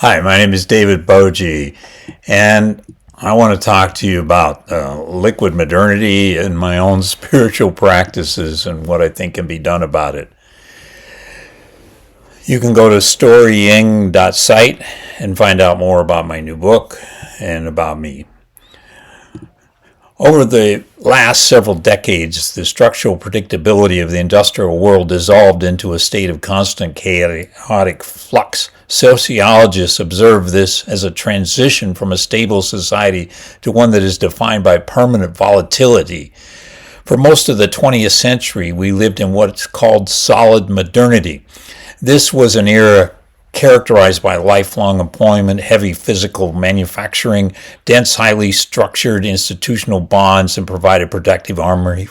Hi, my name is David Boje, and I want to talk to you about liquid modernity and my own spiritual practices and what I think can be done about it. You can go to storying.site and find out more about my new book and about me. Over the last several decades, the structural predictability of the industrial world dissolved into a state of constant chaotic flux. Sociologists observe this as a transition from a stable society to one that is defined by permanent volatility. For most of the 20th century, we lived in what's called solid modernity. This was an era characterized by lifelong employment, heavy physical manufacturing, dense, highly structured institutional bonds, and provided protective armor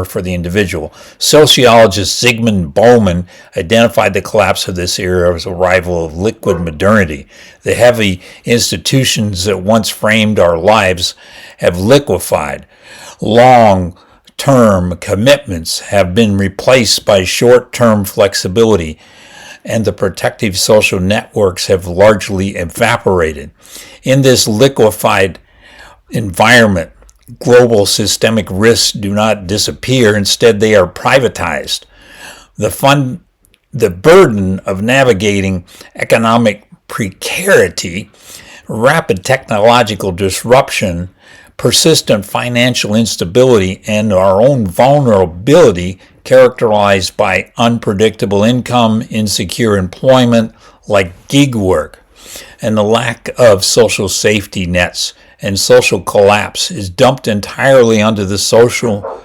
for the individual. Sociologist Zygmunt Bauman identified the collapse of this era as a arrival of liquid modernity. The heavy institutions that once framed our lives have liquefied. Long-term commitments have been replaced by short-term flexibility, and the protective social networks have largely evaporated. In this liquefied environment, global systemic risks do not disappear. Instead, they are privatized. The burden of navigating economic precarity, rapid technological disruption, persistent financial instability, and our own vulnerability characterized by unpredictable income, insecure employment like gig work, and the lack of social safety nets and social collapse is dumped entirely onto the social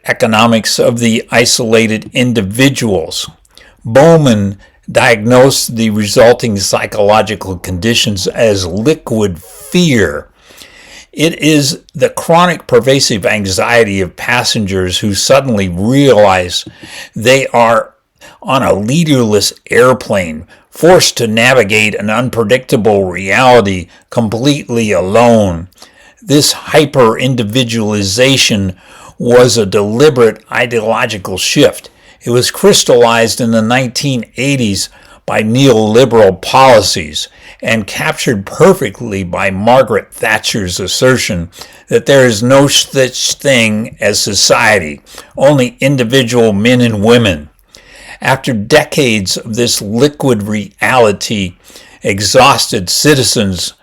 economics of the isolated individuals. Bauman diagnosed the resulting psychological conditions as liquid fear. It is the chronic pervasive anxiety of passengers who suddenly realize they are on a leaderless airplane, forced to navigate an unpredictable reality completely alone. This hyper-individualization was a deliberate ideological shift. It was crystallized in the 1980s by neoliberal policies and captured perfectly by Margaret Thatcher's assertion that there is no such thing as society, only individual men and women. After decades of this liquid reality, exhausted citizens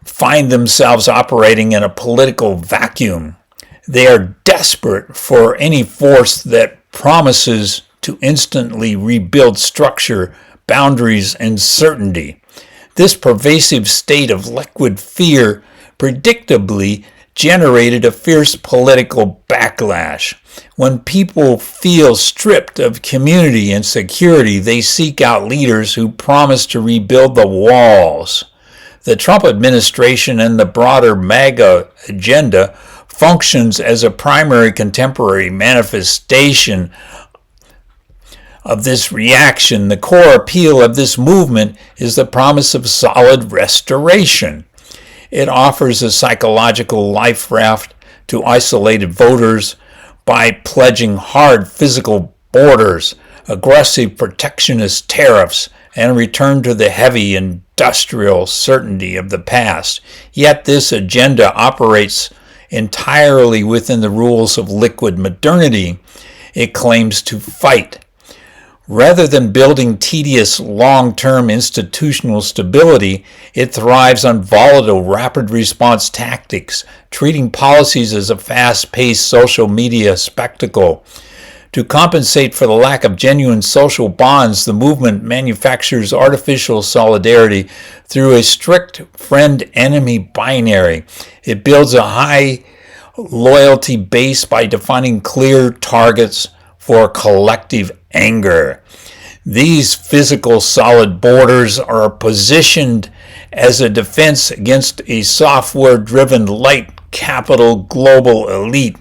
find themselves operating in a political vacuum. They are desperate for any force that promises to instantly rebuild structure, boundaries, and certainty. This pervasive state of liquid fear predictably generated a fierce political backlash. When people feel stripped of community and security, they seek out leaders who promise to rebuild the walls. The Trump administration and the broader MAGA agenda functions as a primary contemporary manifestation of this reaction. The core appeal of this movement is the promise of solid restoration. It offers a psychological life raft to isolated voters by pledging hard physical borders, aggressive protectionist tariffs, and a return to the heavy industrial certainty of the past. Yet this agenda operates entirely within the rules of liquid modernity it claims to fight. Rather than building tedious long-term institutional stability, it thrives on volatile rapid response tactics, treating policies as a fast-paced social media spectacle. To compensate for the lack of genuine social bonds, the movement manufactures artificial solidarity through a strict friend-enemy binary. It builds a high loyalty base by defining clear targets for collective anger. These physical solid borders are positioned as a defense against a software-driven light capital global elite.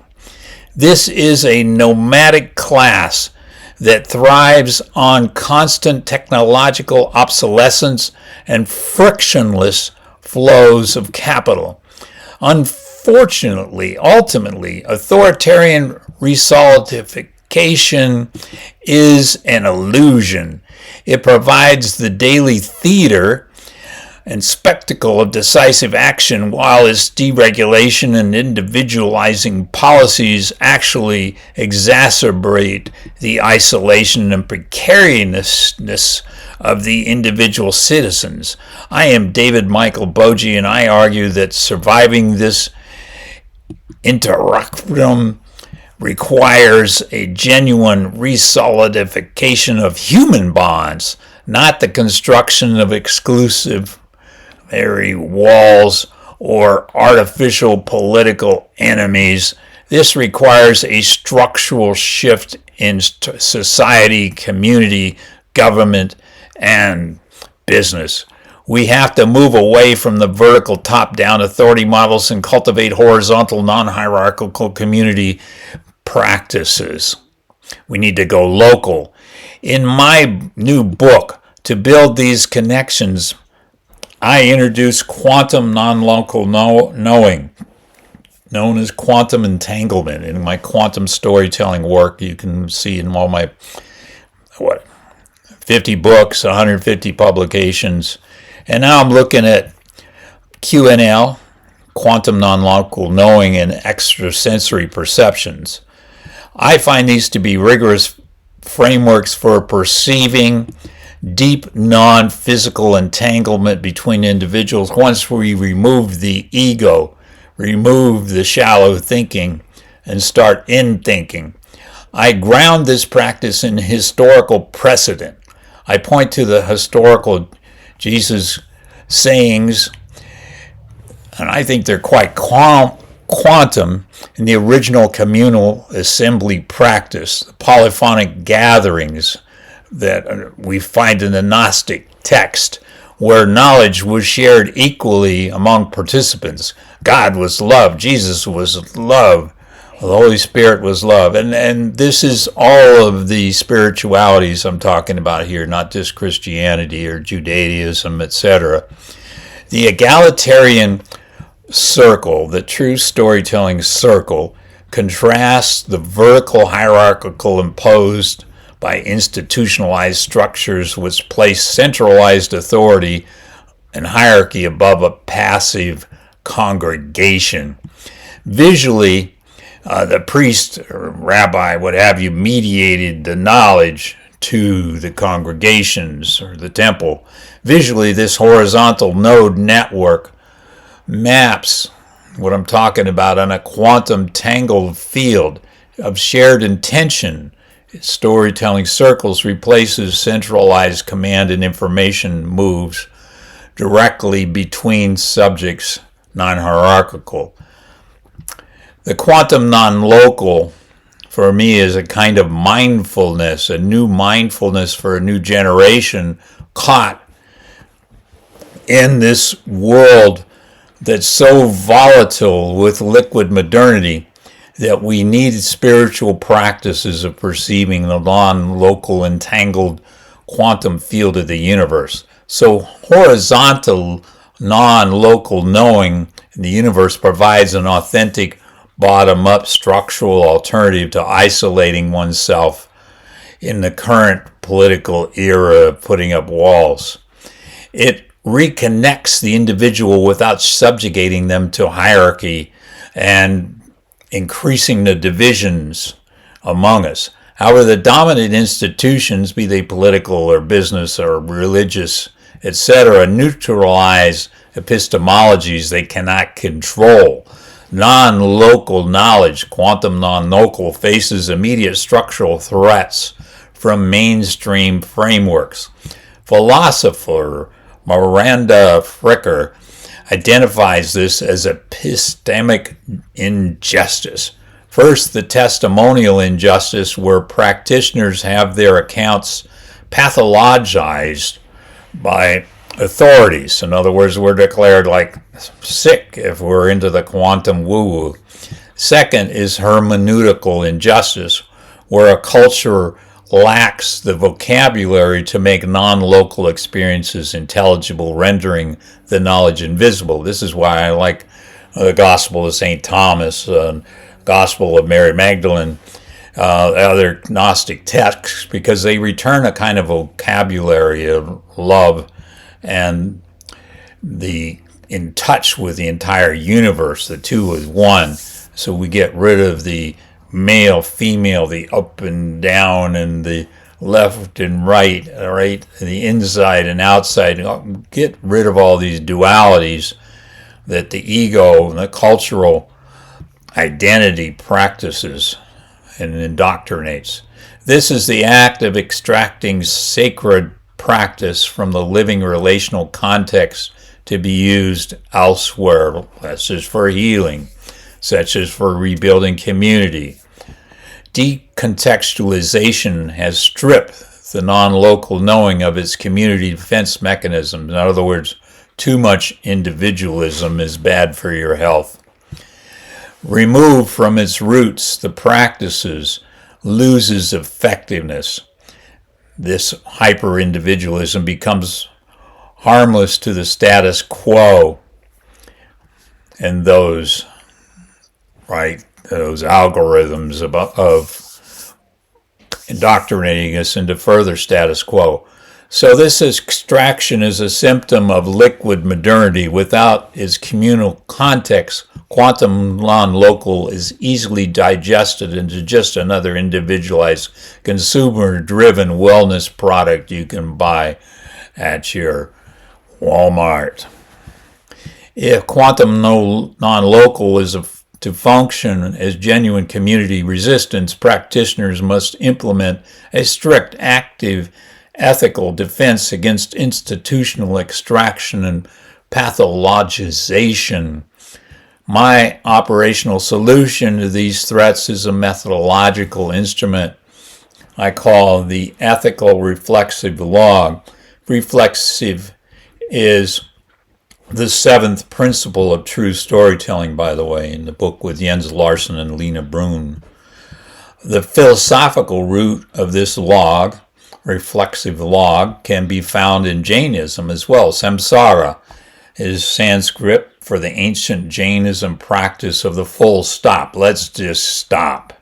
This is a nomadic class that thrives on constant technological obsolescence and frictionless flows of capital. Unfortunately, ultimately, authoritarian resolidification is an illusion. It provides the daily theater and spectacle of decisive action, while its deregulation and individualizing policies actually exacerbate the isolation and precariousness of the individual citizens. I am David Michael Boje, and I argue that surviving this interruptum requires a genuine resolidification of human bonds, not the construction of exclusive walls or artificial political enemies. This requires a structural shift in society, community, government, and business. We have to move away from the vertical top-down authority models and cultivate horizontal, non-hierarchical community practices. We need to go local. In my new book, To Build These Connections, I introduce quantum non-local knowing, known as quantum entanglement. In my quantum storytelling work, you can see in all my 50 books, 150 publications, and now I'm looking at QNL, quantum non-local knowing, and extrasensory perceptions. I find these to be rigorous frameworks for perceiving deep non-physical entanglement between individuals once we remove the ego, remove the shallow thinking, and start in-thinking. I ground this practice in historical precedent. I point to the historical Jesus sayings, and I think they're quite quantum in the original communal assembly practice, the polyphonic gatherings that we find in the Gnostic text, where knowledge was shared equally among participants. God was love, Jesus was love, the Holy Spirit was love. And this is all of the spiritualities I'm talking about here, not just Christianity or Judaism, etc. The egalitarian circle, the true storytelling circle, contrasts the vertical hierarchical imposed by institutionalized structures which place centralized authority and hierarchy above a passive congregation. Visually, the priest or rabbi, what have you, mediated the knowledge to the congregations or the temple. Visually, this horizontal node network maps what I'm talking about on a quantum tangled field of shared intention. Storytelling circles replaces centralized command and information moves directly between subjects, non-hierarchical. The quantum non-local, for me, is a kind of mindfulness, a new mindfulness for a new generation caught in this world that's so volatile with liquid modernity that we need spiritual practices of perceiving the non-local entangled quantum field of the universe. So horizontal non-local knowing in the universe provides an authentic bottom-up structural alternative to isolating oneself in the current political era of putting up walls. It reconnects the individual without subjugating them to hierarchy and increasing the divisions among us. However, the dominant institutions, be they political or business or religious, etc., neutralize epistemologies they cannot control. Non-local knowledge, quantum non-local, faces immediate structural threats from mainstream frameworks. Philosopher Miranda Fricker identifies this as epistemic injustice. First, the testimonial injustice, where practitioners have their accounts pathologized by authorities. In other words, we're declared like sick if we're into the quantum woo-woo. Second is hermeneutical injustice, where a culture lacks the vocabulary to make non-local experiences intelligible, rendering the knowledge invisible. This is why I like the Gospel of St. Thomas, Gospel of Mary Magdalene, other Gnostic texts, because they return a kind of vocabulary of love and in touch with the entire universe. The two is one. So we get rid of the male, female, the up and down, and the left and right, the inside and outside. Get rid of all these dualities that the ego and the cultural identity practices and indoctrinates. This is the act of extracting sacred practice from the living relational context to be used elsewhere, such as for healing, such as for rebuilding community. Decontextualization has stripped the non-local knowing of its community defense mechanisms. In other words, too much individualism is bad for your health. Removed from its roots, the practices loses effectiveness. This hyper-individualism becomes harmless to the status quo and those algorithms of indoctrinating us into further status quo. So this extraction is a symptom of liquid modernity. Without its communal context, quantum non-local is easily digested into just another individualized, consumer-driven wellness product you can buy at your Walmart. If quantum non-local is to function as genuine community resistance, practitioners must implement a strict, active, ethical defense against institutional extraction and pathologization. My operational solution to these threats is a methodological instrument I call the Ethical Reflexive Log. Reflexive is the seventh principle of true storytelling, by the way, in the book with Jens Larsen and Lena Brun. The philosophical root of this log, reflexive log, can be found in Jainism as well. Samsara is Sanskrit for the ancient Jainism practice of the full stop. Let's just stop,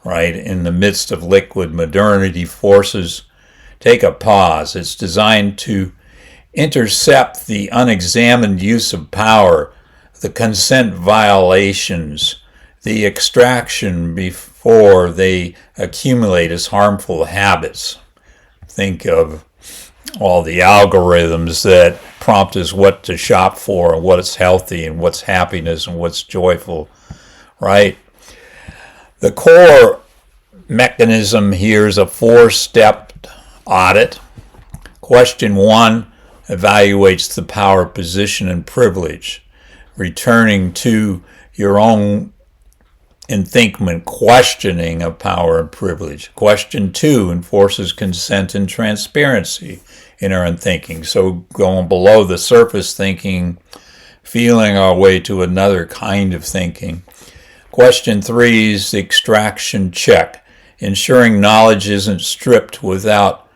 right? In the midst of liquid modernity forces, take a pause. It's designed to intercept the unexamined use of power, the consent violations, the extraction before they accumulate as harmful habits. Think of all the algorithms that prompt us what to shop for and what's healthy and what's happiness and what's joyful, right? The core mechanism here is a 4-step audit. Question 1 evaluates the power, position, and privilege, returning to your own enthinkment, questioning of power and privilege. Question 2 enforces consent and transparency in our unthinking. So going below the surface thinking, feeling our way to another kind of thinking. Question 3 is the extraction check, ensuring knowledge isn't stripped without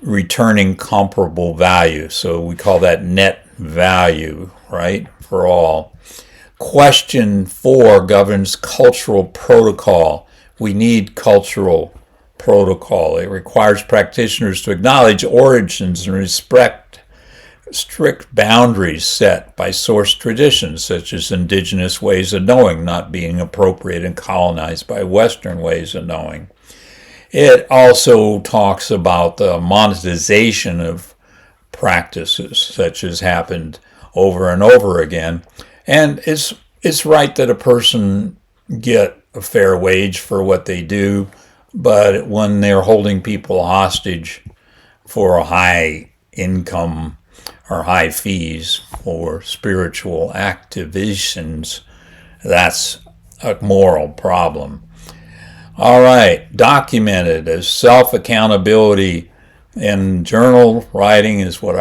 returning comparable value. So we call that net value, right, for all. Question 4 governs cultural protocol. We need cultural protocol. It requires practitioners to acknowledge origins and respect strict boundaries set by source traditions, such as indigenous ways of knowing not being appropriate and colonized by Western ways of knowing. It also talks about the monetization of practices, such as happened over and over again. And it's right that a person get a fair wage for what they do, but when they're holding people hostage for a high income or high fees for spiritual activations, that's a moral problem. All right, documented as self-accountability and journal writing is what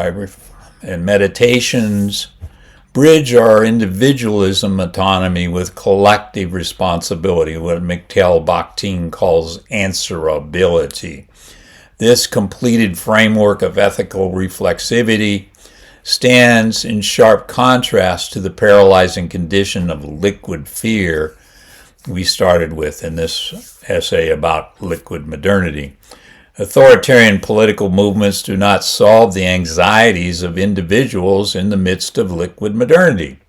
and meditations bridge our individualism autonomy with collective responsibility, what Mikhail Bakhtin calls answerability. This completed framework of ethical reflexivity stands in sharp contrast to the paralyzing condition of liquid fear we started with in this essay about liquid modernity. Authoritarian political movements do not solve the anxieties of individuals in the midst of liquid modernity.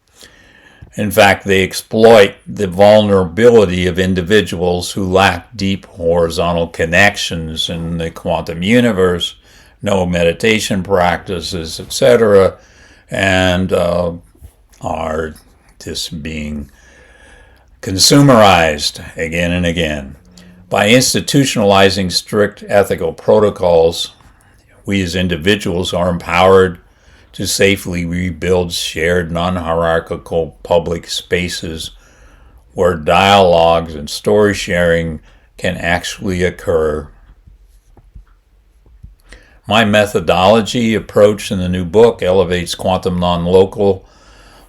In fact, they exploit the vulnerability of individuals who lack deep horizontal connections in the quantum universe, no meditation practices, etc., and are just being consumerized again and again. By institutionalizing strict ethical protocols, we as individuals are empowered to safely rebuild shared non-hierarchical public spaces where dialogues and story sharing can actually occur. My methodology approach in the new book elevates quantum non-local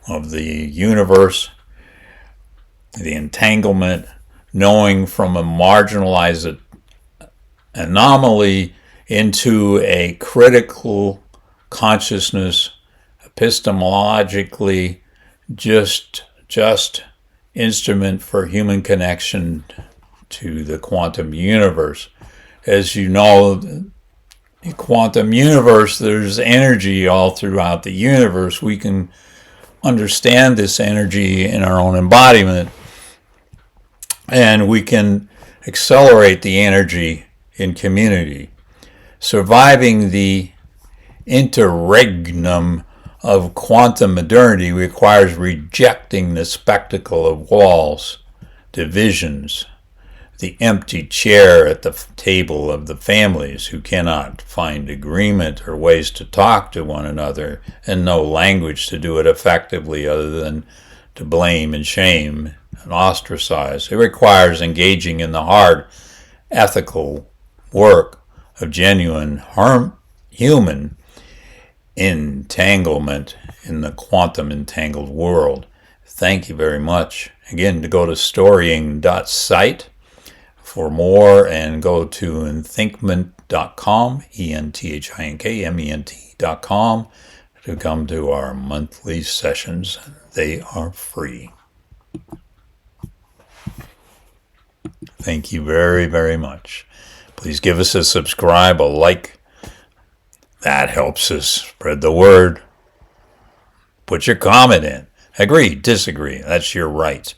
of the universe, the entanglement, knowing from a marginalized anomaly into a critical consciousness, epistemologically just instrument for human connection to the quantum universe. As you know, the quantum universe, there's energy all throughout the universe. We can understand this energy in our own embodiment, and we can accelerate the energy in community. Surviving the interregnum of quantum modernity requires rejecting the spectacle of walls, divisions, the empty chair at the table of the families who cannot find agreement or ways to talk to one another, and no language to do it effectively other than to blame and shame and ostracize. It requires engaging in the hard ethical work of genuine human entanglement in the quantum entangled world. Thank you very much. Again, to go to storying.site for more, and go to enthinkment.com, enthinkment.com, to come to our monthly sessions. They are free. Thank you very, very much. Please give us a subscribe, a like. That helps us spread the word. Put your comment in. Agree, disagree. That's your right.